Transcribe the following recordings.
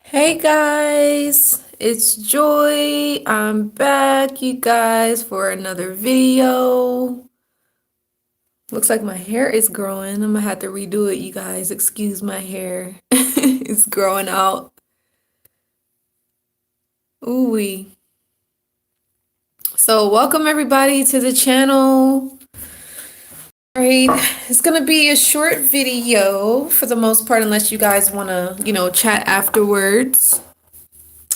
Hey guys, it's Joy. I'm back, you guys, for another video. Looks like my hair is growing. I'm gonna have to redo it, you guys. Excuse my hair. It's growing out. Ooh wee. So, welcome everybody to the channel. All right, it's gonna be a short video for the most part, unless you guys wanna, chat afterwards.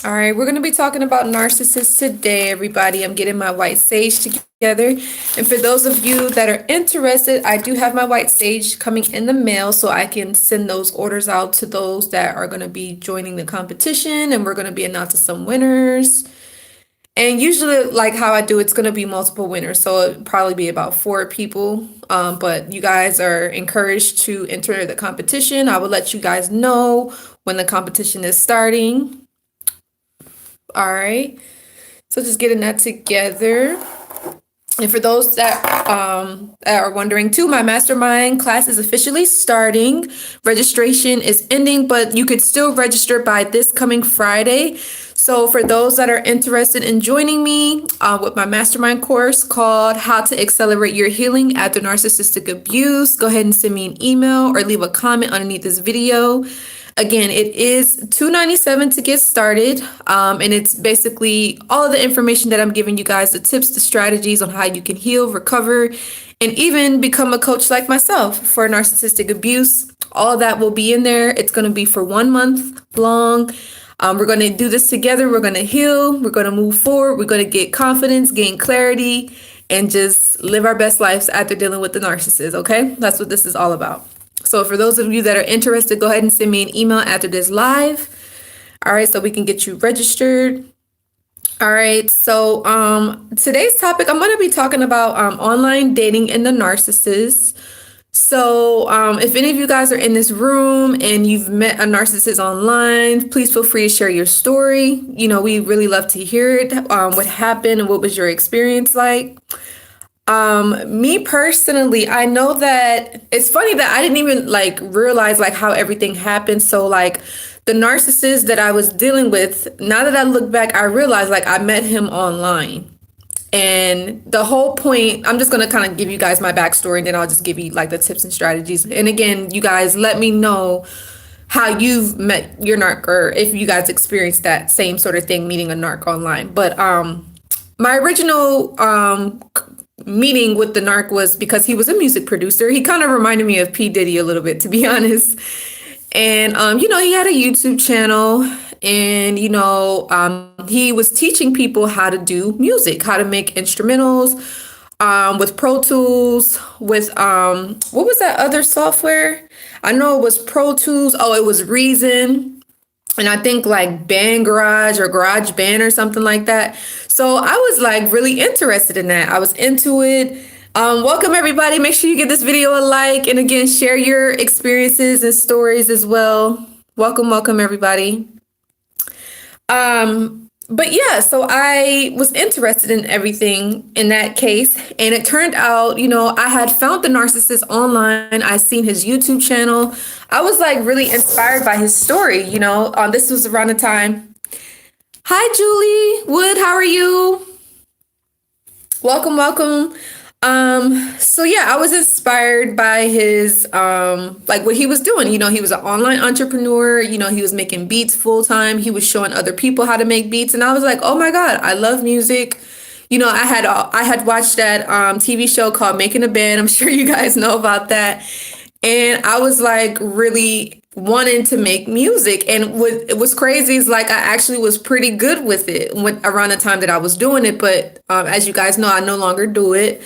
All right, we're going to be talking about narcissists today, everybody. I'm getting my white sage together. And for those of you that are interested, I do have my white sage coming in the mail so I can send those orders out to those that are going to be joining the competition. And we're going to be announcing some winners. And usually, like how I do, it's going to be multiple winners. So it'll probably be about 4 people. But you guys are encouraged to enter the competition. I will let you guys know when the competition is starting. All right. So just getting that together. And for those that are wondering too, my mastermind class is officially starting. Registration is ending, but you could still register by this coming Friday. So for those that are interested in joining me with my mastermind course called How to Accelerate Your Healing After Narcissistic Abuse, go ahead and send me an email or leave a comment underneath this video. Again, it is $297 to get started, and it's basically all of the information that I'm giving you guys, the tips, the strategies on how you can heal, recover, and even become a coach like myself for narcissistic abuse. All of that will be in there. It's going to be for 1 month long. We're going to do this together. We're going to heal. We're going to move forward. We're going to get confidence, gain clarity, and just live our best lives after dealing with the narcissist, okay? That's what this is all about. So for those of you that are interested, go ahead and send me an email after this live. All right, so we can get you registered. All right, so today's topic, I'm going to be talking about online dating and the narcissist. So if any of you guys are in this room and you've met a narcissist online, please feel free to share your story. We really love to hear it, what happened and what was your experience like. Me personally, I know that it's funny that I didn't even realize how everything happened. So the narcissist that I was dealing with, now that I look back, I realized I met him online. And the whole point, I'm just going to kind of give you guys my backstory and then I'll just give you the tips and strategies. And again, you guys let me know how you've met your narc or if you guys experienced that same sort of thing, meeting a narc online. But my original meeting with the narc was because he was a music producer. He kind of reminded me of P. Diddy a little bit, to be honest. And, he had a YouTube channel and, he was teaching people how to do music, how to make instrumentals with Pro Tools, with, what was that other software? I know it was Pro Tools. Oh, it was Reason. And I think Band Garage or Garage Band or something like that. So I was really interested in that. I was into it. Welcome everybody. Make sure you give this video a like. And again, share your experiences and stories as well. Welcome everybody. But yeah, so I was interested in everything in that case. And it turned out, I had found the narcissist online. I seen his YouTube channel. I was really inspired by his story, this was around the time. Hi, Julie Wood. How are you? Welcome. So yeah, I was inspired by his, what he was doing. He was an online entrepreneur, he was making beats full time. He was showing other people how to make beats. And I was like, oh my God, I love music. I had watched that, TV show called Making a Band. I'm sure you guys know about that. And I was really wanting to make music. And what it was crazy is I actually was pretty good with it around the time that I was doing it. But as you guys know, I no longer do it.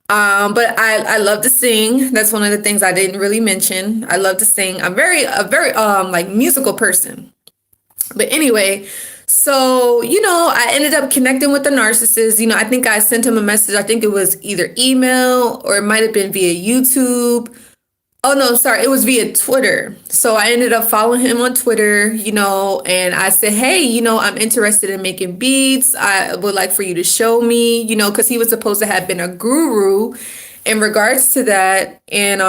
But I love to sing. That's one of the things I didn't really mention. I love to sing. I'm a very musical person. But anyway, so, I ended up connecting with the narcissist. I think I sent him a message. I think it was either email or it might have been via YouTube. Oh, no, sorry. It was via Twitter. So I ended up following him on Twitter, and I said, hey, I'm interested in making beats. I would like for you to show me, because he was supposed to have been a guru. in regards to that. And,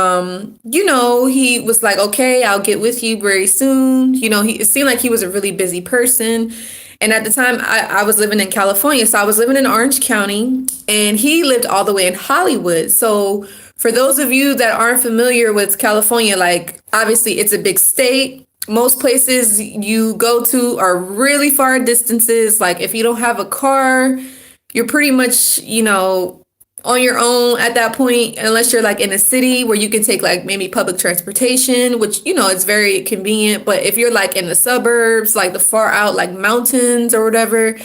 he was like, okay, I'll get with you very soon. It seemed like he was a really busy person. And at the time, I was living in California. So I was living in Orange County, and he lived all the way in Hollywood. So for those of you that aren't familiar with California, like, obviously it's a big state. Most places you go to are really far distances. Like, if you don't have a car, you're pretty much, on your own at that point, unless you're like in a city where you can take like maybe public transportation, which, it's very convenient. But if you're like in the suburbs, like the far out, like mountains or whatever,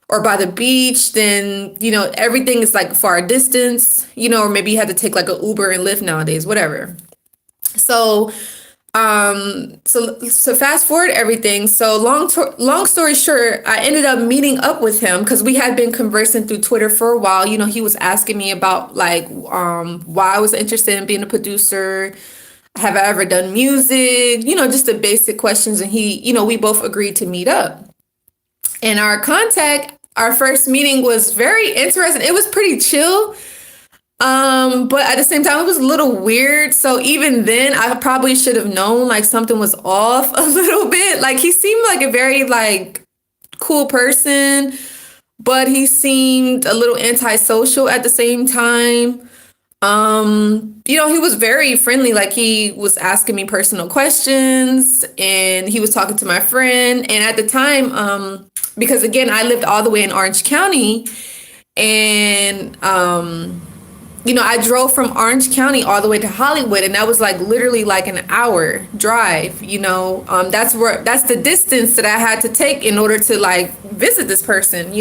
or by the beach, then, everything is like far distance, or maybe you have to take like an Uber and Lyft nowadays, whatever. So so fast forward everything. So long story short, I ended up meeting up with him because we had been conversing through Twitter for a while. He was asking me about like why I was interested in being a producer. Have I ever done music? Just the basic questions. And we both agreed to meet up. And our first meeting was very interesting. It was pretty chill. But at the same time, it was a little weird. So even then, I probably should have known like something was off a little bit. Like, he seemed like a very like cool person, but he seemed a little antisocial at the same time. He was very friendly. Like, he was asking me personal questions, and he was talking to my friend. And at the time, because again, I lived all the way in Orange County, and I drove from Orange County all the way to Hollywood, and that was like literally like an hour drive. That's the distance that I had to take in order to like visit this person.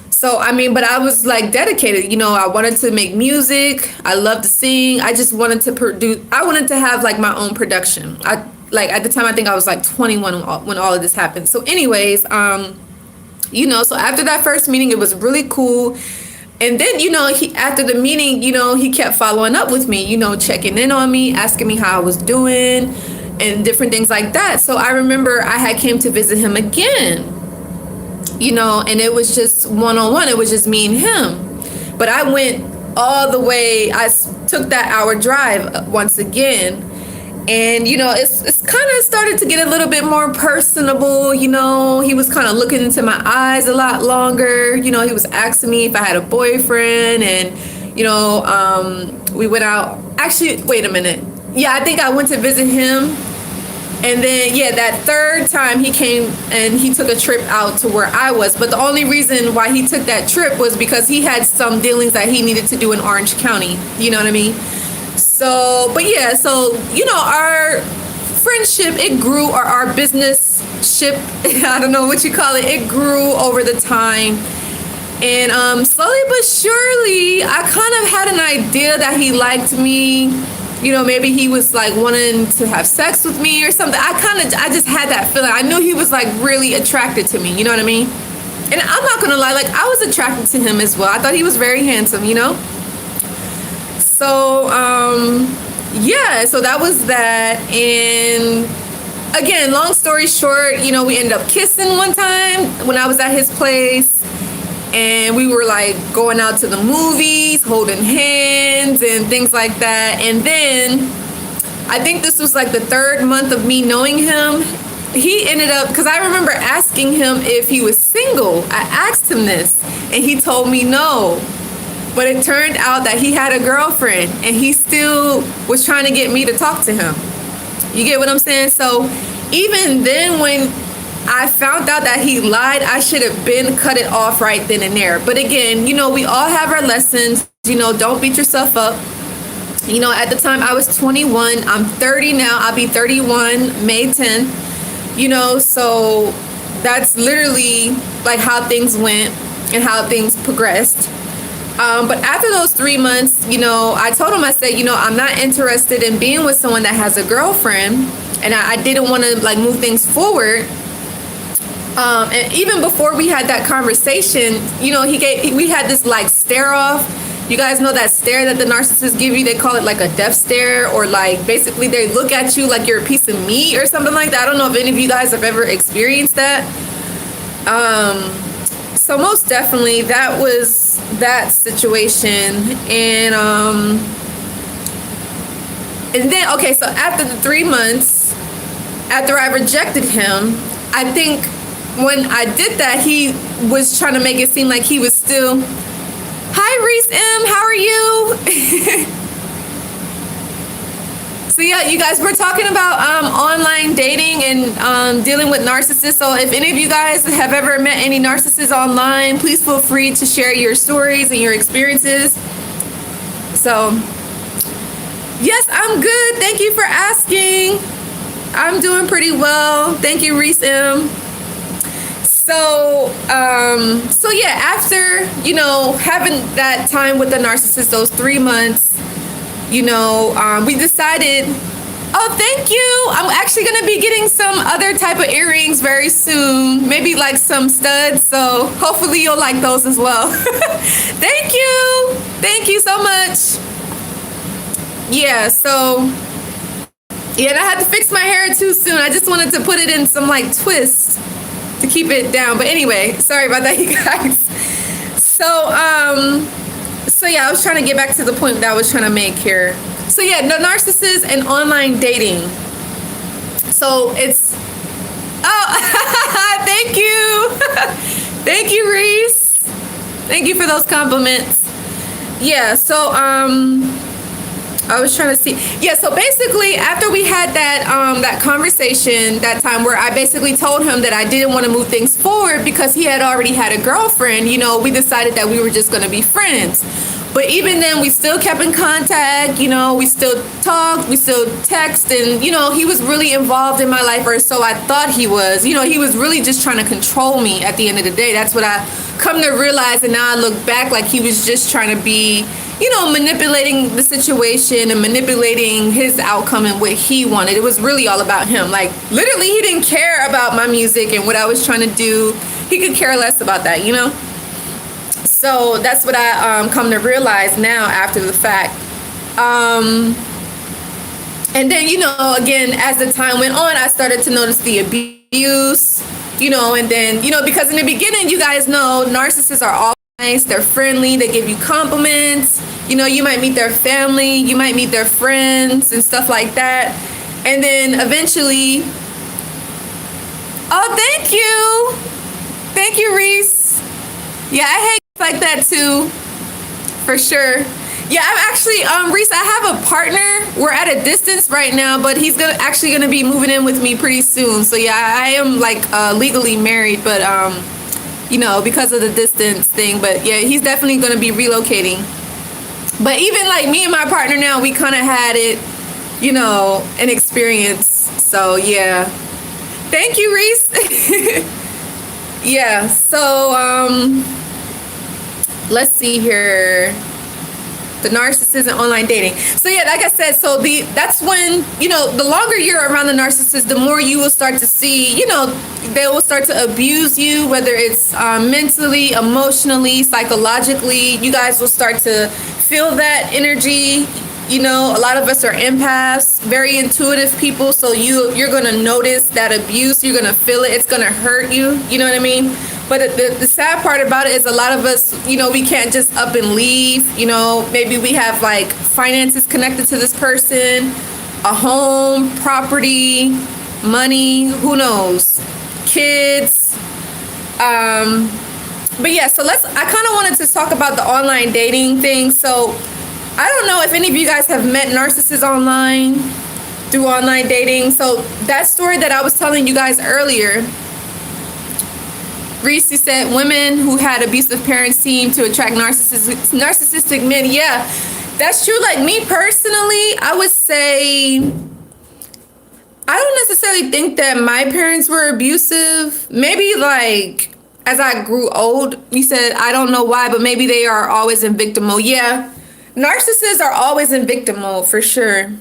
So but I was like dedicated. I wanted to make music. I love to sing. I just wanted to produce. I wanted to have like my own production. At the time, I think I was like 21 when all of this happened. So anyways, so after that first meeting, it was really cool. And then, after the meeting, he kept following up with me, checking in on me, asking me how I was doing and different things like that. So I remember I had came to visit him again, and it was just one-on-one. It was just me and him. But I went all the way. I took that hour drive once again. And, it's kind of started to get a little bit more personable. He was kind of looking into my eyes a lot longer. He was asking me if I had a boyfriend, and, we went out. Actually, wait a minute. Yeah, I think I went to visit him. And then, that third time he came and he took a trip out to where I was. But the only reason why he took that trip was because he had some dealings that he needed to do in Orange County. You know what I mean? So, but our friendship, it grew, or our business ship, I don't know what you call it, it grew over the time. And slowly but surely, I kind of had an idea that he liked me. Maybe he was like wanting to have sex with me or something. I just had that feeling. I knew he was like really attracted to me, you know what I mean? And I'm not gonna lie, like, I was attracted to him as well. I thought he was very handsome, So, so that was that. And again, long story short, we ended up kissing one time when I was at his place. And we were like going out to the movies, holding hands and things like that. And then I think this was like the third month of me knowing him. He ended up, because I remember asking him if he was single. I asked him this, and he told me no. But it turned out that he had a girlfriend, and he still was trying to get me to talk to him. You get what I'm saying? So even then, when I found out that he lied, I should have been cut it off right then and there. But again, we all have our lessons. Don't beat yourself up. At the time I was 21. I'm 30 now. I'll be 31 May 10th. So that's literally like how things went and how things progressed. But after those 3 months, I told him, I said, I'm not interested in being with someone that has a girlfriend, and I didn't want to like move things forward. And even before we had that conversation, we had this like stare off. You guys know that stare that the narcissists give you? They call it like a death stare, or like basically they look at you like you're a piece of meat or something like that. I don't know if any of you guys have ever experienced that. So most definitely that was that situation. And then, okay, so after the 3 months, after I rejected him, I think when I did that, he was trying to make it seem like he was still, hi, Reese M, how are you? So yeah, you guys, we're talking about online dating and dealing with narcissists. So if any of you guys have ever met any narcissists online, please feel free to share your stories and your experiences. So yes, I'm good. Thank you for asking. I'm doing pretty well. Thank you, Reese M. So yeah, after, having that time with the narcissist, those 3 months, we decided, oh, thank you. I'm actually going to be getting some other type of earrings very soon. Maybe like some studs. So hopefully you'll like those as well. Thank you. Thank you so much. Yeah, so yeah, and I had to fix my hair too soon. I just wanted to put it in some like twist to keep it down. But anyway, sorry about that, you guys. So yeah, I was trying to get back to the point that I was trying to make here. So yeah, the narcissist and online dating. So it's, oh, thank you. Thank you, Reese. Thank you for those compliments. Yeah, so I was trying to see. Yeah, so basically after we had that conversation that time where I basically told him that I didn't want to move things forward because he had already had a girlfriend, we decided that we were just going to be friends. But even then, we still kept in contact, we still talked, we still text, and, he was really involved in my life, or so I thought he was. He was really just trying to control me at the end of the day. That's what I come to realize, and now I look back like he was just trying to be, manipulating the situation and manipulating his outcome and what he wanted. It was really all about him. Like, literally, he didn't care about my music and what I was trying to do. He could care less about that, So that's what I come to realize now after the fact. And then, again, as the time went on, I started to notice the abuse, and then, because in the beginning, you guys know, narcissists are all nice, they're friendly, they give you compliments, you might meet their family, you might meet their friends and stuff like that. And then eventually, oh, thank you. Thank you, Reese. Yeah, I hate like that too, for sure. Yeah, I'm actually, Reese, I have a partner. We're at a distance right now, but he's actually gonna be moving in with me pretty soon. So yeah, I am like legally married, but because of the distance thing. But yeah, he's definitely gonna be relocating. But even like me and my partner now, we kind of had it, an experience. So yeah, thank you, Reese. Yeah, so let's see here. The narcissist and online dating. So yeah, like I said, so that's when, the longer you're around the narcissist, the more you will start to see, they will start to abuse you, whether it's mentally, emotionally, psychologically. You guys will start to feel that energy. A lot of us are empaths, very intuitive people. So you're going to notice that abuse. You're going to feel it. It's going to hurt you. You know what I mean? But the sad part about it is a lot of us, we can't just up and leave. Maybe we have like finances connected to this person, a home, property, money, who knows, kids. But yeah, so I kind of wanted to talk about the online dating thing. So I don't know if any of you guys have met narcissists online through online dating. So that story that I was telling you guys earlier, Reese said women who had abusive parents seem to attract narcissistic men. Yeah, that's true. Like me personally, I would say I don't necessarily think that my parents were abusive. Maybe like as I grew old, you said, I don't know why, but maybe they are always in victim mode. Yeah, narcissists are always in victim mode for sure.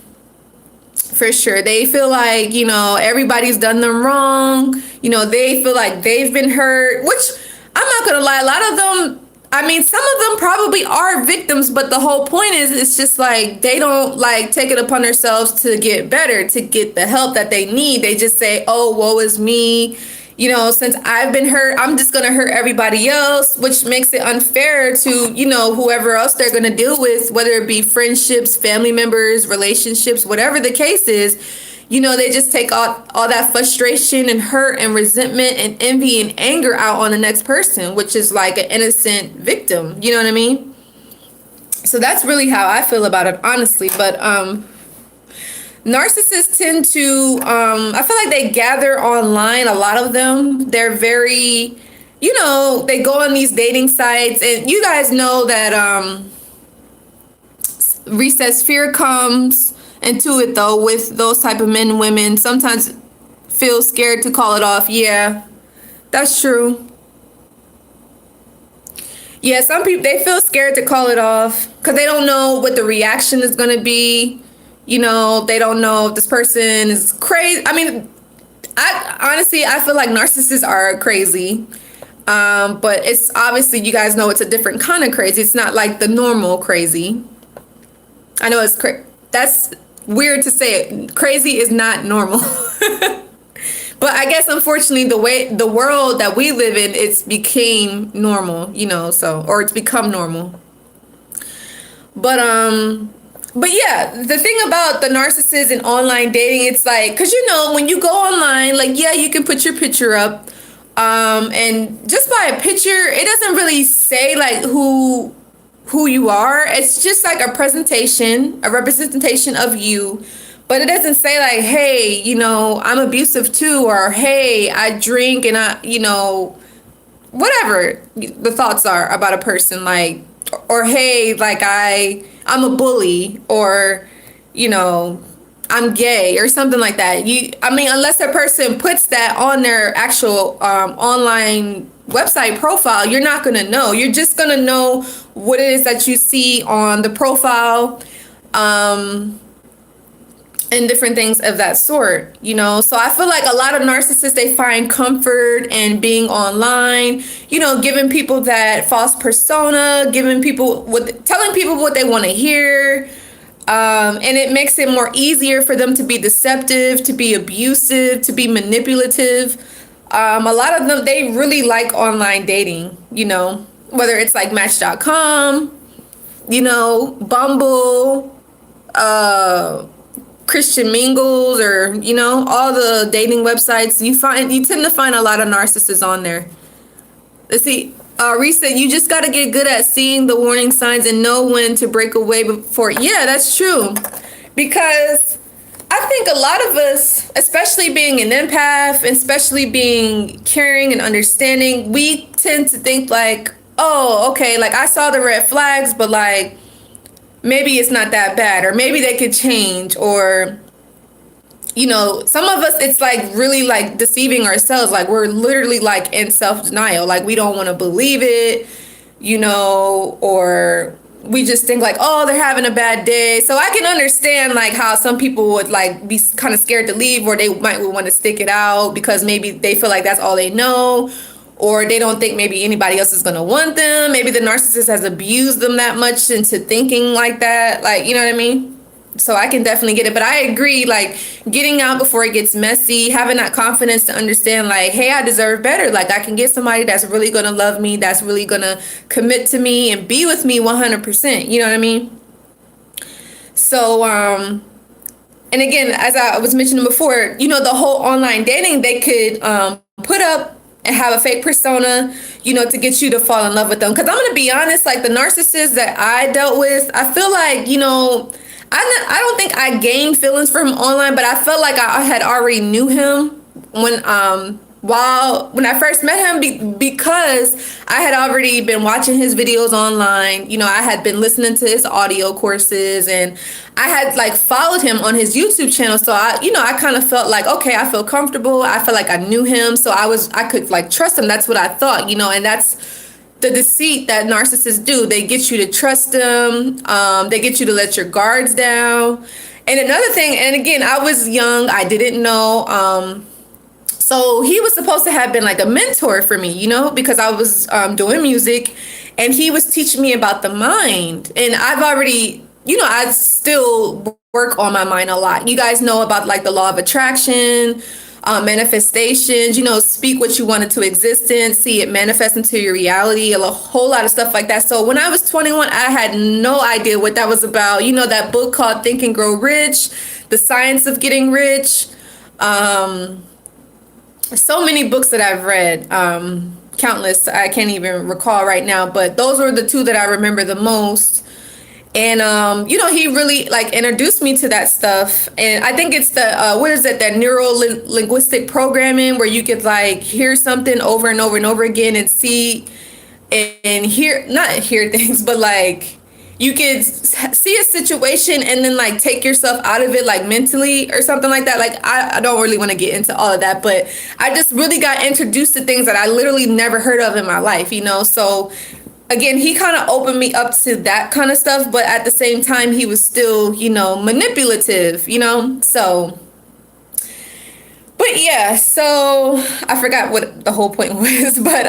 For sure. They feel like, everybody's done them wrong. They feel like they've been hurt, which I'm not going to lie. A lot of them, some of them probably are victims, but the whole point is it's just like they don't like take it upon themselves to get better, to get the help that they need. They just say, oh, woe is me. Since I've been hurt, I'm just going to hurt everybody else, which makes it unfair to, whoever else they're going to deal with, whether it be friendships, family members, relationships, whatever the case is. They just take all that frustration and hurt and resentment and envy and anger out on the next person, which is like an innocent victim. You know what I mean? So that's really how I feel about it, honestly. But narcissists tend to, I feel like they gather online. A lot of them, they're very, they go on these dating sites, and you guys know that recessed fear comes into it, though, with those type of men and women. Sometimes feel scared to call it off. Yeah, that's true. Yeah, some people, they feel scared to call it off because they don't know what the reaction is going to be. They don't know if this person is crazy. I mean, I feel like narcissists are crazy. But it's obviously, you guys know, it's a different kind of crazy. It's not like the normal crazy. I know that's weird to say. Crazy is not normal. But I guess, unfortunately, the world that we live in, it's became normal, or it's become normal. But yeah, the thing about the narcissist and online dating, it's like, because when you go online, like, yeah, you can put your picture up, and just by a picture, it doesn't really say like who you are. It's just like a representation of you. But it doesn't say like, hey, I'm abusive too, or hey, I drink and whatever the thoughts are about a person, like, or hey, like I'm a bully, or I'm gay or something like that. Unless a person puts that on their actual online website profile, you're not going to know. You're just going to know what it is that you see on the profile, and different things of that sort. So I feel like a lot of narcissists, they find comfort in being online, giving people that false persona, telling people what they want to hear. And it makes it more easier for them to be deceptive, to be abusive, to be manipulative. A lot of them, they really like online dating, whether it's like Match.com, Bumble, Christian Mingles, or all the dating websites. You tend to find a lot of narcissists on there. Let's see. Risa, you just got to get good at seeing the warning signs and know when to break away before. Yeah, that's true. Because I think a lot of us, especially being an empath, and especially being caring and understanding, we tend to think like, oh, okay, like I saw the red flags, but like maybe it's not that bad, or maybe they could change, or some of us, it's like really like deceiving ourselves. Like we're literally like in self-denial. Like we don't want to believe it, or we just think like, oh, they're having a bad day. So I can understand like how some people would like be kind of scared to leave, or they might want to stick it out because maybe they feel like that's all they know, or they don't think maybe anybody else is going to want them. Maybe the narcissist has abused them that much into thinking like that. Like, you know what I mean? So I can definitely get it. But I agree, like getting out before it gets messy, having that confidence to understand like, hey, I deserve better. Like I can get somebody that's really going to love me, that's really going to commit to me and be with me 100%. You know what I mean? So, and again, as I was mentioning before, the whole online dating, they could put up and have a fake persona, to get you to fall in love with them. Because I'm going to be honest, like the narcissist that I dealt with, I feel like, I don't think I gained feelings for him online, but I felt like I had already knew him when I first met him, because I had already been watching his videos online. I had been listening to his audio courses, and I had like followed him on his YouTube channel. So I kind of felt like, okay, I feel comfortable. I felt like I knew him, so I could like trust him. That's what I thought, and that's the deceit that narcissists do. They get you to trust them. They get you to let your guards down. And another thing, and again, I was young, I didn't know. So he was supposed to have been like a mentor for me, because I was doing music, and he was teaching me about the mind. And I've already, I still work on my mind a lot. You guys know about like the law of attraction, manifestations, speak what you want into existence, see it manifest into your reality, a whole lot of stuff like that. So when I was 21, I had no idea what that was about. That book called Think and Grow Rich, The Science of Getting Rich. So many books that I've read, countless, I can't even recall right now, but those were the two that I remember the most. And he really like introduced me to that stuff. And I think it's the what is it, that neuro linguistic programming, where you could like hear something over and over and over again and see and hear, not hear things, but like you could see a situation and then like take yourself out of it, like mentally or something like that. Like I don't really want to get into all of that, but I just really got introduced to things that I literally never heard of in my life, So again, he kind of opened me up to that kind of stuff, but at the same time, he was still, manipulative, So, but yeah, so I forgot what the whole point was, but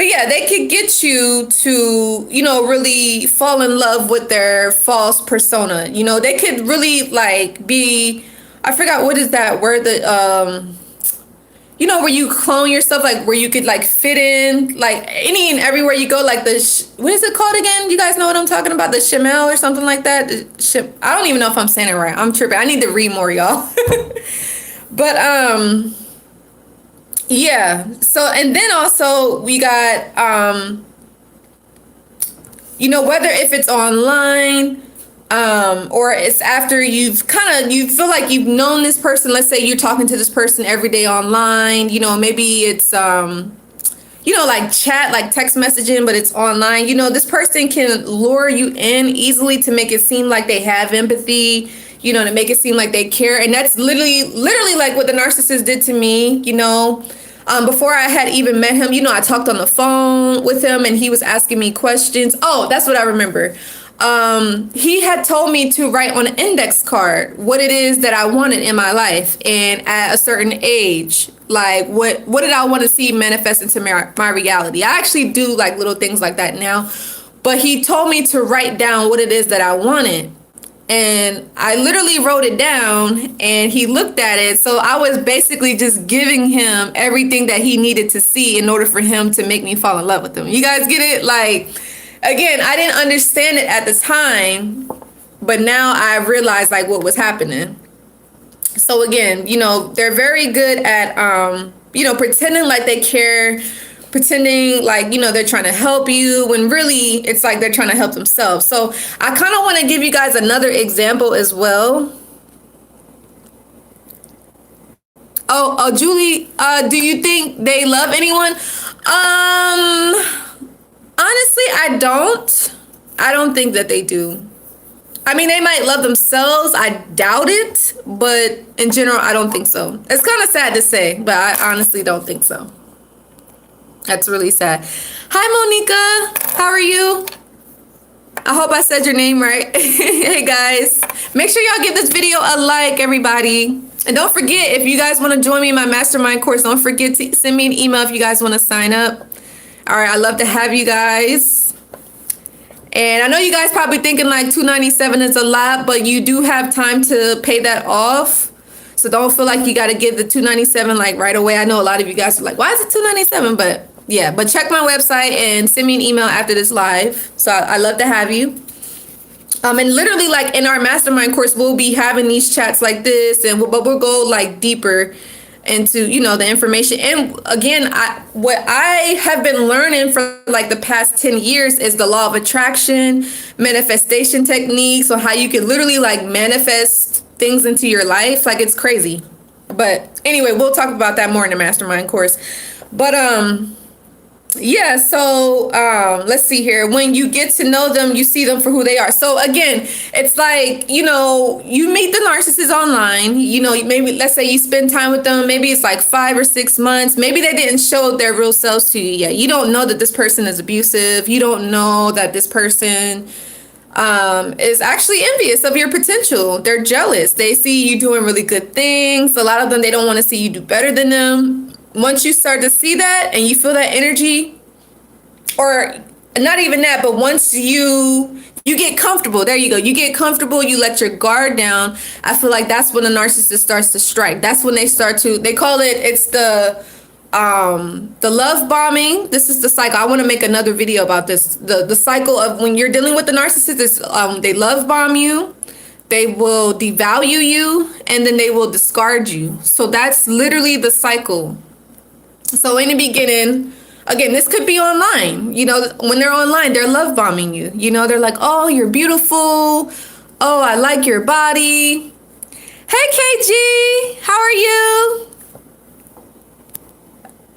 yeah, they could get you to, really fall in love with their false persona. They could really like be, I forgot what is that word that, where you clone yourself, like where you could like fit in, like any and everywhere you go, like what is it called again? You guys know what I'm talking about? The Shemel or something like that. I don't even know if I'm saying it right. I'm tripping. I need to read more, y'all. But yeah. So, and then also we got whether if it's online, or it's after you feel like you've known this person. Let's say you're talking to this person every day online, maybe it's, like chat, like text messaging, but it's online. This person can lure you in easily to make it seem like they have empathy, to make it seem like they care. And that's literally like what the narcissist did to me, before I had even met him. I talked on the phone with him and he was asking me questions. Oh, that's what I remember. He had told me to write on an index card what it is that I wanted in my life, and at a certain age, like what did I want to see manifest into my reality. I actually do like little things like that now, but he told me to write down what it is that I wanted, and I literally wrote it down and he looked at it. So I was basically just giving him everything that he needed to see in order for him to make me fall in love with him. You guys get it? Like, again, I didn't understand it at the time, but now I realized like what was happening. So again, they're very good at, pretending like they care, pretending like, they're trying to help you when really it's like they're trying to help themselves. So I kind of want to give you guys another example as well. Oh, Julie, do you think they love anyone? Honestly, I don't think that they do. I mean, they might love themselves. I doubt it. But in general, I don't think so. It's kind of sad to say, but I honestly don't think so. That's really sad. Hi, Monica. How are you? I hope I said your name right. Hey, guys. Make sure y'all give this video a like, everybody. And don't forget, if you guys want to join me in my mastermind course, don't forget to send me an email if you guys want to sign up. All right, I'd love to have you guys. And I know you guys probably thinking like $297 is a lot, but you do have time to pay that off. So don't feel like you got to give the $297 like right away. I know a lot of you guys are like, why is it $297? But yeah, but check my website and send me an email after this live. So I'd love to have you. And literally like in our mastermind course, we'll be having these chats like this, but we'll go like deeper into, the information. And again, what I have been learning for like the past 10 years is the law of attraction, manifestation techniques, on how you can literally like manifest things into your life. Like, it's crazy. But anyway, we'll talk about that more in the mastermind course. But yeah, so let's see here. When you get to know them, you see them for who they are. So again, it's like, you meet the narcissist online, maybe let's say you spend time with them. Maybe it's like 5 or 6 months. Maybe they didn't show their real selves to you yet. You don't know that this person is abusive. You don't know that this person is actually envious of your potential. They're jealous. They see you doing really good things. A lot of them, they don't want to see you do better than them. Once you start to see that and you feel that energy, or not even that, but once you get comfortable, there you go. You get comfortable, you let your guard down. I feel like that's when the narcissist starts to strike. That's when they call it, it's the love bombing. This is the cycle. I want to make another video about this. The cycle of when you're dealing with the narcissist is they love bomb you, they will devalue you, and then they will discard you. So that's literally the cycle. So in the beginning, again, this could be online. When they're online, they're love bombing you. They're like, oh, you're beautiful. Oh, I like your body. Hey, KG, how are you?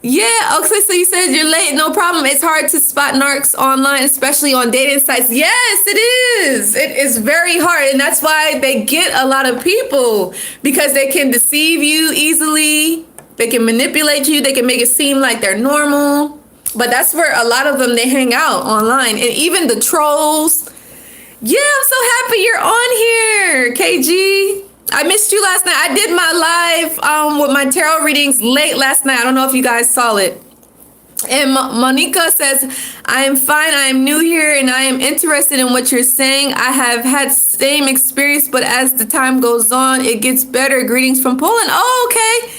Yeah, okay, so you said you're late. No problem. It's hard to spot narcs online, especially on dating sites. Yes, it is. It is very hard. And that's why they get a lot of people, because they can deceive you easily. They can manipulate you. They can make it seem like they're normal. But that's where a lot of them, they hang out online. And even the trolls. Yeah, I'm so happy you're on here, KG. I missed you last night. I did my live with my tarot readings late last night. I don't know if you guys saw it. And Monica says, I am fine. I am new here and I am interested in what you're saying. I have had same experience, but as the time goes on, it gets better. Greetings from Poland. Oh, okay.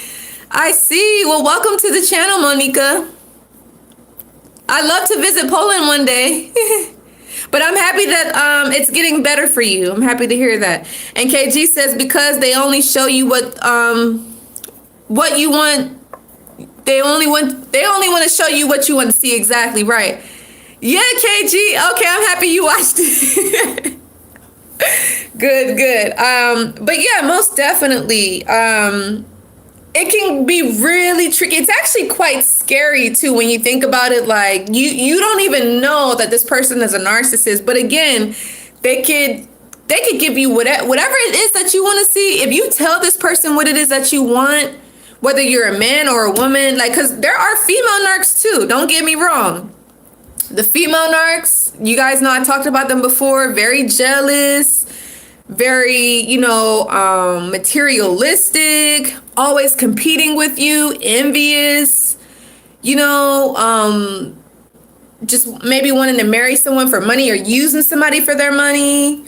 I see. Well, welcome to the channel, Monica. I'd love to visit Poland one day. But I'm happy that it's getting better for you. I'm happy to hear that. And KG says, because they only show you what you want. They only want to show you what you want to see. Exactly right. Yeah, KG. Okay, I'm happy you watched it. Good. But yeah, most definitely. It can be really tricky. It's actually quite scary too when you think about it. Like you don't even know that this person is a narcissist. But again, they could give you whatever it is that you want to see. If you tell this person what it is that you want, whether you're a man or a woman, like, because there are female narcs too. Don't get me wrong. The female narcs, you guys know I talked about them before. Very jealous. Very, materialistic, always competing with you, envious, just maybe wanting to marry someone for money or using somebody for their money.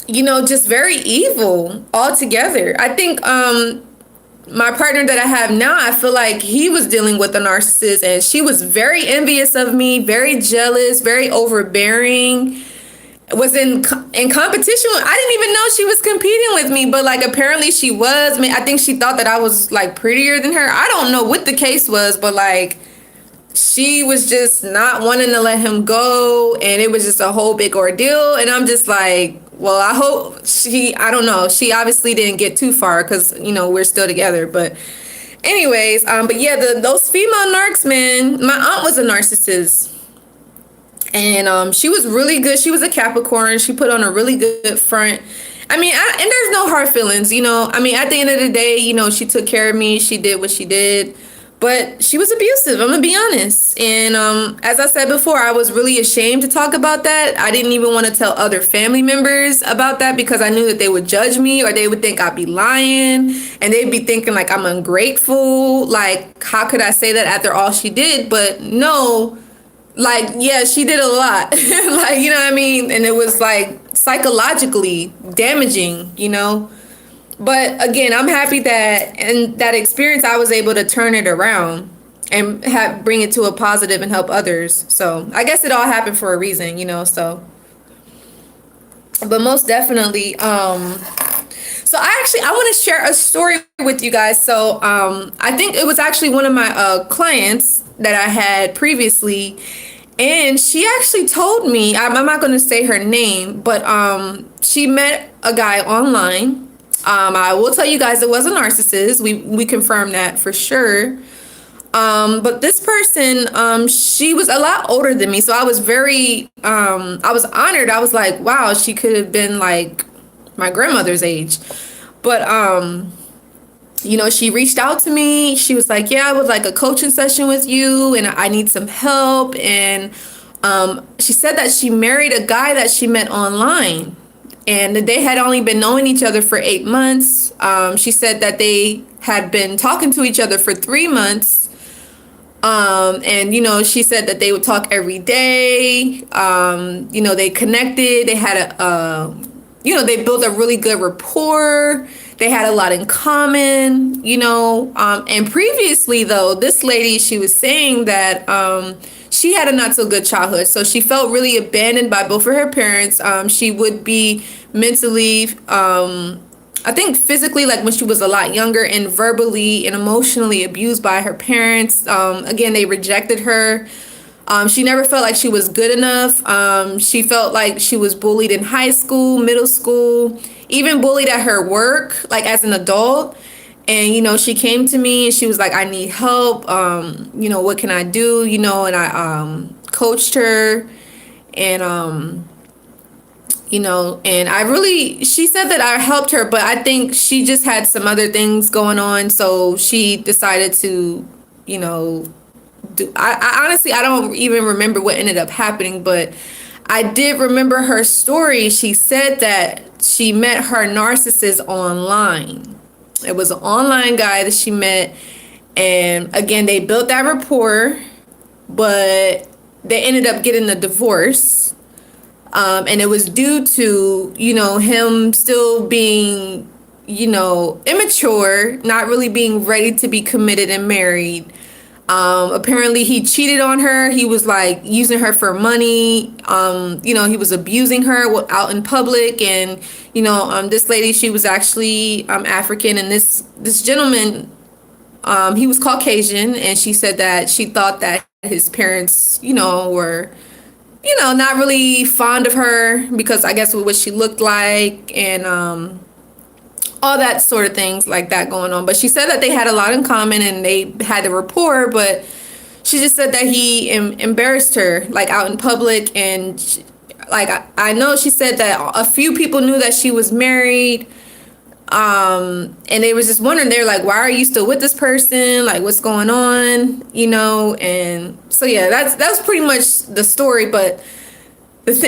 Just very evil altogether. I think my partner that I have now, I feel like he was dealing with a narcissist and she was very envious of me, very jealous, very overbearing. Was in competition. I didn't even know she was competing with me, but like apparently she was. I think she thought that I was like prettier than her. I don't know what the case was, but like she was just not wanting to let him go, and it was just a whole big ordeal. And I'm just like, well, I hope I don't know. She obviously didn't get too far because we're still together. But anyways, but yeah, those female narcs, man. My aunt was a narcissist. And she was really good. She was a Capricorn. She put on a really good front. And there's no hard feelings, at the end of the day, she took care of me. She did what she did. But she was abusive. I'm going to be honest. And as I said before, I was really ashamed to talk about that. I didn't even want to tell other family members about that because I knew that they would judge me or they would think I'd be lying. And they'd be thinking like I'm ungrateful. Like, how could I say that after all she did? But no. Like, yeah, she did a lot. Like, you know what I mean? And it was like psychologically damaging, But again, I'm happy that in that experience, I was able to turn it around and bring it to a positive and help others. So I guess it all happened for a reason, so. But most definitely, so I want to share a story with you guys. So I think it was actually one of my clients that I had previously, and she actually told me, I'm not going to say her name, but she met a guy online. I will tell you guys it was a narcissist. We confirmed that for sure. But this person, she was a lot older than me, so I was very I was honored. I was like, wow, she could have been like my grandmother's age. But she reached out to me. She was like, yeah, I would like a coaching session with you and I need some help. And she said that she married a guy that she met online and they had only been knowing each other for 8 months. She said that they had been talking to each other for 3 months. And she said that they would talk every day. They connected. They had they built a really good rapport. They had a lot in common. And previously though, this lady, she was saying that she had a not so good childhood, so she felt really abandoned by both of her parents. She would be mentally, I think physically, like when she was a lot younger, and verbally and emotionally abused by her parents. Again, they rejected her. She never felt like she was good enough. She felt like she was bullied in high school, middle school, even bullied at her work, like as an adult. And, she came to me and she was like, I need help. What can I do? And I coached her, and and she said that I helped her, but I think she just had some other things going on. So she decided to, I honestly, I don't even remember what ended up happening, but I did remember her story. She said that she met her narcissist online. It was an online guy that she met. And again, they built that rapport, but they ended up getting a divorce. And it was due to, him still being, immature, not really being ready to be committed and married. Apparently he cheated on her. He was like using her for money. He was abusing her out in public. And, this lady, she was actually African. And this gentleman, he was Caucasian. And she said that she thought that his parents, were not really fond of her because I guess with what she looked like, and all that sort of things like that going on. But she said that they had a lot in common and they had a rapport, but she just said that he embarrassed her like out in public. And I know she said that a few people knew that she was married. And they was just wondering, they're like, why are you still with this person? Like, what's going on? And so yeah, that's pretty much the story. But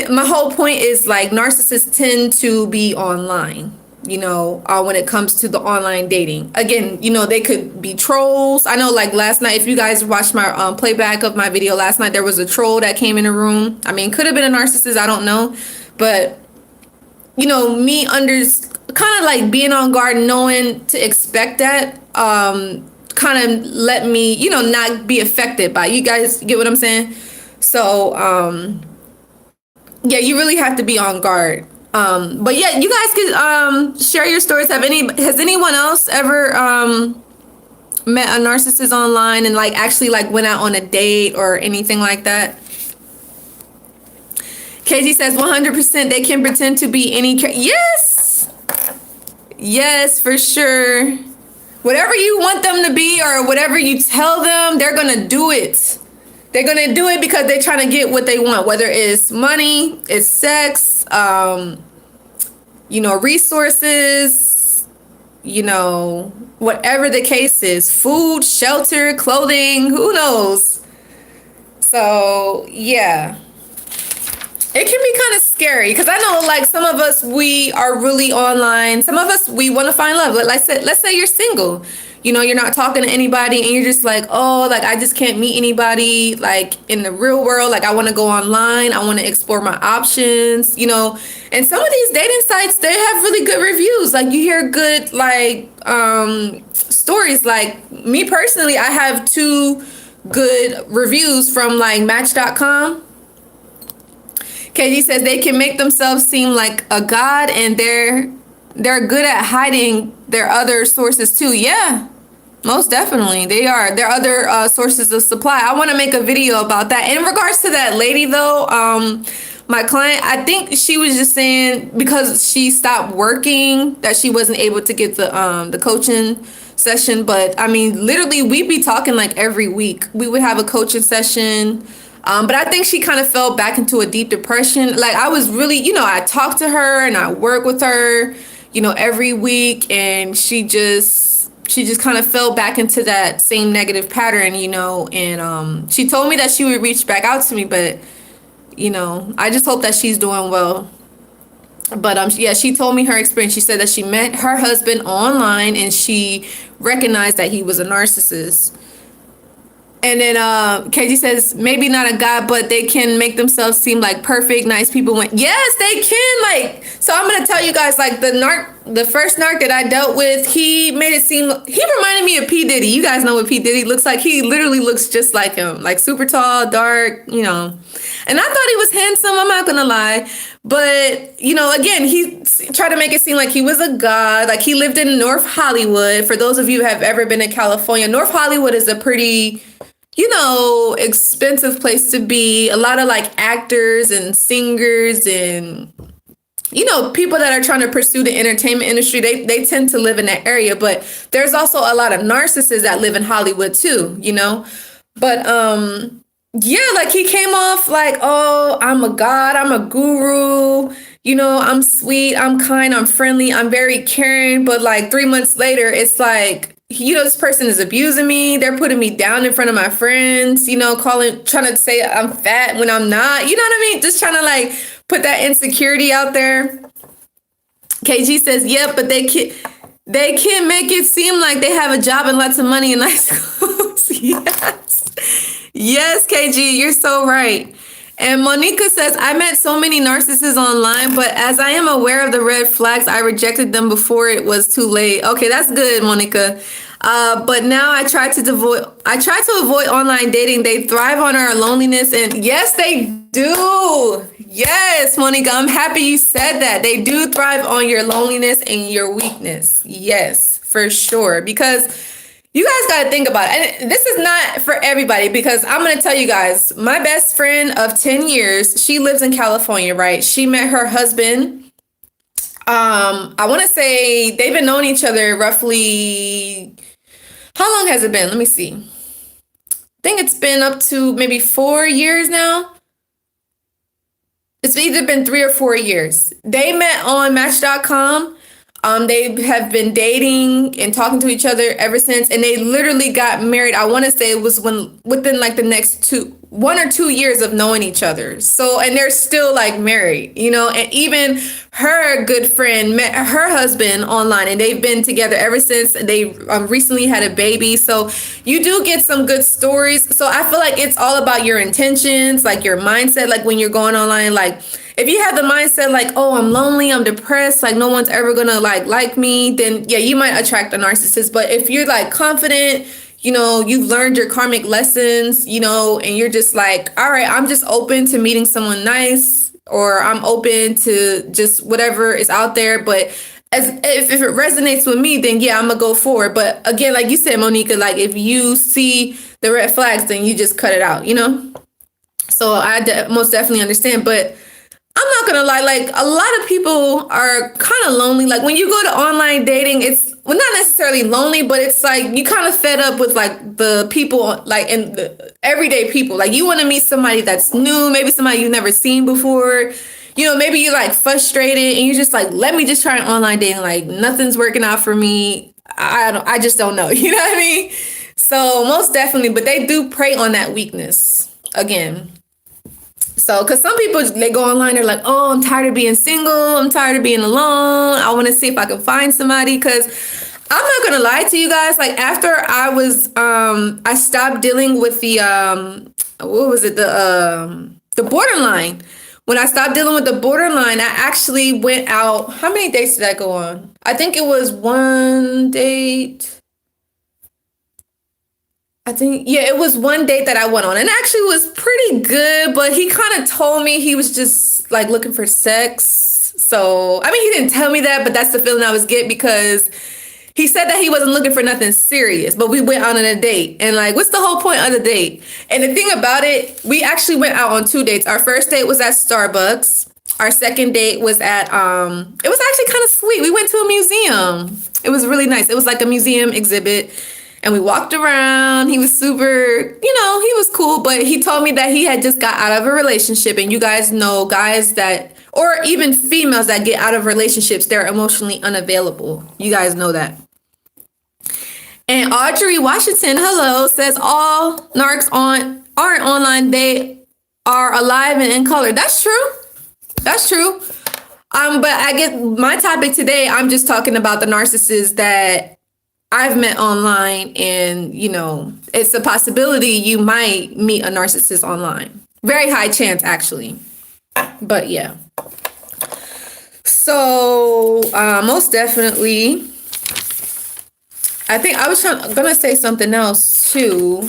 my whole point is like narcissists tend to be online, when it comes to the online dating. Again, they could be trolls. I know like last night, if you guys watched my playback of my video last night, there was a troll that came in the room. I mean, could have been a narcissist, I don't know. But, me kind of like being on guard, knowing to expect that, kind of let me, not be affected by it. You guys get what I'm saying? So, yeah, you really have to be on guard. But yeah, you guys can share your stories. Has anyone else ever met a narcissist online and like actually like went out on a date or anything like that? Casey says 100% they can pretend to be any yes, for sure. Whatever you want them to be or whatever you tell them, they're gonna do it. They're gonna do it because they're trying to get what they want, whether it's money, it's sex, resources, whatever the case is, food, shelter, clothing, who knows? So yeah, it can be kind of scary because I know like some of us, we are really online. Some of us, we want to find love. Let's say you're single. You're not talking to anybody and you're just like, oh, like I just can't meet anybody like in the real world. Like I want to go online. I want to explore my options, and some of these dating sites, they have really good reviews. Like you hear good, like, stories. Like me personally, I have 2 good reviews from like Match.com. KG says they can make themselves seem like a god and they're good at hiding their other sources too. Yeah. Most definitely, they are. There are other sources of supply. I want to make a video about that. In regards to that lady, though, my client, I think she was just saying because she stopped working that she wasn't able to get the coaching session. But I mean, literally, we'd be talking like every week. We would have a coaching session. But I think she kind of fell back into a deep depression. Like I was really, I talked to her and I work with her, every week, and she just kind of fell back into that same negative pattern, and she told me that she would reach back out to me, but I just hope that she's doing well. But yeah, she told me her experience. She said that she met her husband online and she recognized that he was a narcissist. And then KG says, maybe not a god, but they can make themselves seem like perfect, nice people. Yes, they can. Like, so I'm gonna tell you guys, like the first narc that I dealt with, he made it seem, he reminded me of P. Diddy. You guys know what P. Diddy looks like. He literally looks just like him, like super tall, dark, you know. And I thought he was handsome, I'm not gonna lie. But, you know, again, he tried to make it seem like he was a god. Like, he lived in North Hollywood. For those of you who have ever been to California, North Hollywood is a pretty, you know, expensive place to be. A lot of like actors and singers and, you know, people that are trying to pursue the entertainment industry, they tend to live in that area. But there's also a lot of narcissists that live in Hollywood too, you know. But yeah, like he came off like, oh, I'm a god, I'm a guru, you know, I'm sweet, I'm kind, I'm friendly, I'm very caring. But like 3 months later, it's like, you know, this person is abusing me. They're putting me down in front of my friends, you know, trying to say I'm fat when I'm not, you know what I mean? Just trying to like put that insecurity out there. KG says, yep, but they can make it seem like they have a job and lots of money and nice clothes. Yes. Yes, KG, you're so right. And Monica says, I met so many narcissists online, but as I am aware of the red flags, I rejected them before it was too late. Okay, that's good, Monica. But now I try to avoid online dating. They thrive on our loneliness, and yes, they do. Yes, Monica, I'm happy you said that. They do thrive on your loneliness and your weakness. Yes, for sure. Because you guys got to think about it. And this is not for everybody, because I'm going to tell you guys, my best friend of 10 years, she lives in California, right? She met her husband. I want to say they've been knowing each other roughly, how long has it been? Let me see. I think it's been up to maybe 4 years now. It's either been 3 or 4 years. They met on Match.com. They have been dating and talking to each other ever since, and they literally got married. I want to say it was within like the next 1 or 2 years of knowing each other. So, and they're still like married, you know, and even her good friend met her husband online, and they've been together ever since. They recently had a baby. So you do get some good stories. So I feel like it's all about your intentions, like your mindset, like when you're going online, like if you have the mindset like, oh, I'm lonely, I'm depressed, like no one's ever gonna like me, then yeah, you might attract a narcissist. But if you're like confident, you know, you've learned your karmic lessons, you know, and you're just like, all right, I'm just open to meeting someone nice, or I'm open to just whatever is out there. But if it resonates with me, then yeah, I'm gonna go forward. But again, like you said, Monica, like if you see the red flags, then you just cut it out, you know? So I most definitely understand. But I'm not gonna lie, like a lot of people are kind of lonely. Like when you go to online dating, it's not necessarily lonely, but it's like you kind of fed up with like the people, like and the everyday people. Like you want to meet somebody that's new, maybe somebody you've never seen before. You know, maybe you're like frustrated and you're just like, let me just try an online dating. Like nothing's working out for me. I just don't know. You know what I mean? So most definitely, but they do prey on that weakness again. So, because some people, they go online, they're like, oh, I'm tired of being single. I'm tired of being alone. I want to see if I can find somebody. Because I'm not going to lie to you guys. Like, after I stopped dealing with the, what was it? The borderline. When I stopped dealing with the borderline, I actually went out. How many dates did I go on? I think it was one date. It was one date that I went on, and actually was pretty good, but he kind of told me he was just like looking for sex. So, I mean, he didn't tell me that, but that's the feeling I was getting, because he said that he wasn't looking for nothing serious, but we went out on a date. And like, what's the whole point of the date? And the thing about it, we actually went out on 2 dates. Our first date was at Starbucks. Our second date was at, it was actually kind of sweet. We went to a museum. It was really nice. It was like a museum exhibit. And we walked around. He was super, you know, he was cool. But he told me that he had just got out of a relationship. And you guys know guys that, or even females that get out of relationships, they're emotionally unavailable. You guys know that. And Audrey Washington, hello, says all narcs aren't online. They are alive and in color. That's true. That's true. But I guess my topic today, I'm just talking about the narcissists that I've met online, and it's a possibility you might meet a narcissist online. Very high chance, actually. But yeah. So most definitely, I think I was gonna say something else too,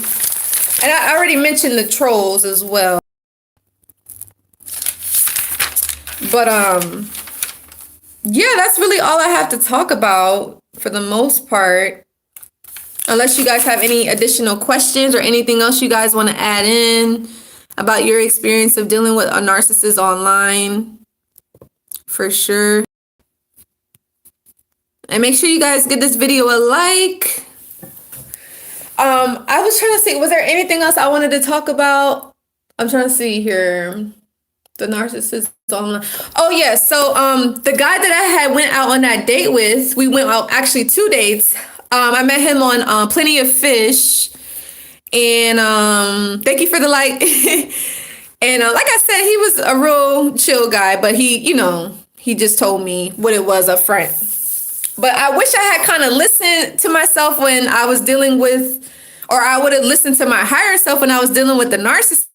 and I already mentioned the trolls as well. But yeah, that's really all I have to talk about for the most part. Unless you guys have any additional questions or anything else you guys want to add in about your experience of dealing with a narcissist online, for sure. And make sure you guys give this video a like. I was trying to see, was there anything else I wanted to talk about? I'm trying to see here. The narcissist online. Oh yeah, so the guy that I had went out on that date with, we went out actually 2 dates. I met him on Plenty of Fish, and thank you for the like. And like I said, he was a real chill guy, but he just told me what it was up front. But I wish I had kind of listened to myself when I was dealing with, or I would have listened to my higher self when I was dealing with the narcissist,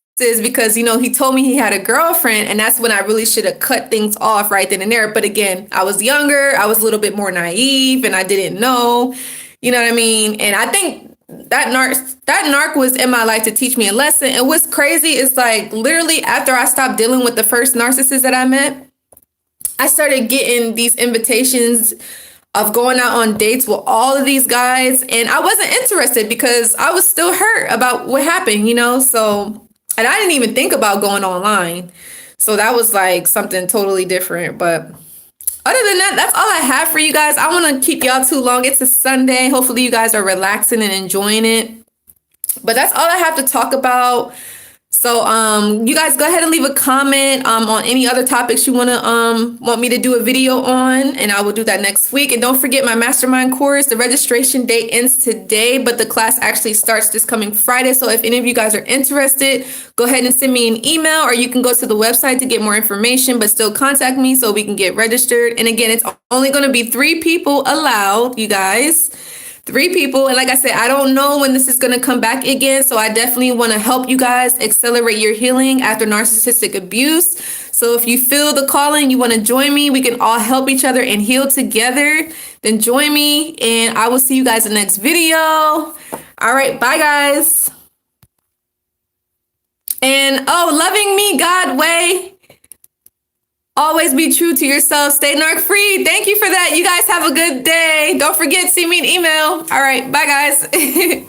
because he told me he had a girlfriend, and that's when I really should have cut things off right then and there. But again, I was younger, I was a little bit more naive, and I didn't know, you know what I mean? And I think that narc was in my life to teach me a lesson. And what's crazy is, like, literally after I stopped dealing with the first narcissist that I met, I started getting these invitations of going out on dates with all of these guys, and I wasn't interested because I was still hurt about what happened, so, and I didn't even think about going online. So that was like something totally different. But other than that, that's all I have for you guys. I want to keep y'all too long. It's a Sunday. Hopefully you guys are relaxing and enjoying it. But that's all I have to talk about. So you guys go ahead and leave a comment on any other topics you want me to do a video on, and I will do that next week. And don't forget my mastermind course. The registration date ends today, but the class actually starts this coming Friday. So if any of you guys are interested, go ahead and send me an email, or you can go to the website to get more information, but still contact me so we can get registered. And again, it's only going to be 3 people allowed, you guys. 3 people. And like I said, I don't know when this is going to come back again. So I definitely want to help you guys accelerate your healing after narcissistic abuse. So if you feel the calling, you want to join me, we can all help each other and heal together, then join me. And I will see you guys in the next video. All right. Bye, guys. And loving me God way. Always be true to yourself. Stay narc free. Thank you for that. You guys have a good day. Don't forget, send me an email. All right. Bye, guys.